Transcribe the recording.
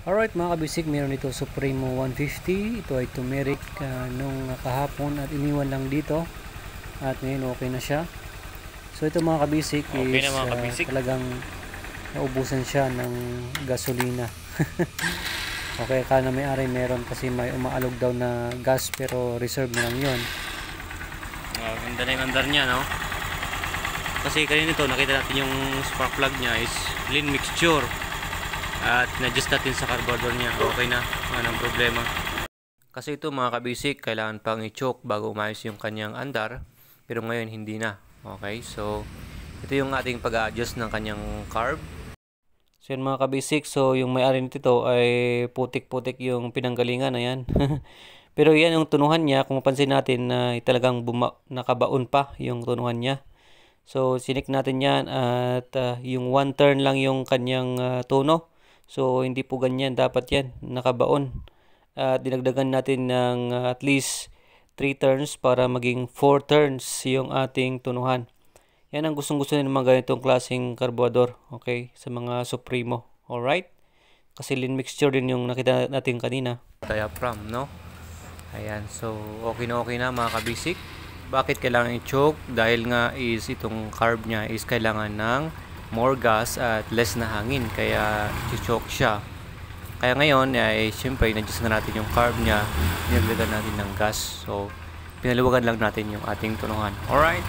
Alright mga kabisik, meron dito Supremo 150. Ito ay turmeric nung kahapon at iniwan lang dito. At ngayon okay na siya. So ito mga kabisik Okay is na mga kabisik. talagang naubusan siya ng gasolina. Okay, kana may-ari meron kasi may umaalog daw na gas pero reserve na lang yun. Ganda na yung andar niya, no? Kasi kanina ito nakita natin yung spark plug niya is lean mixture. At na-adjust natin sa carburetor niya. Okay na, walang problema. Kasi ito mga kabisik, kailangan pang i-choke bago umayos yung kanyang andar. Pero ngayon hindi na. Okay, so ito yung ating pag-adjust ng kanyang carb. So yun mga kabisik, so yung may-ari nito ay putik-putik yung pinanggalingan, ayan. Pero yan yung tunuhan niya, kung mapansin natin na talagang nakabaon pa yung tunuhan niya. So sinik natin yan at yung one turn lang yung kanyang tuno. So hindi po ganyan, dapat yan nakabaon. At dinagdagan natin ng at least 3 turns para maging 4 turns yung ating tunuhan. Yan ang gustong-gusto ng mga ganitong klaseng karburador, okay, sa mga Supremo. Alright? Kasi lean mixture din yung nakita natin kanina. Diaphragm, no? Ayan, so okay na mga kabisik. Bakit kailangan i-choke? Dahil nga is itong carb niya is kailangan ng more gas at less na hangin. Kaya i-choke siya. Kaya ngayon, ay syempre, na-adjust na natin yung carb niya. Dinagdagan natin ng gas. So, pinaluwagan lang natin yung ating tunuhan. Alright?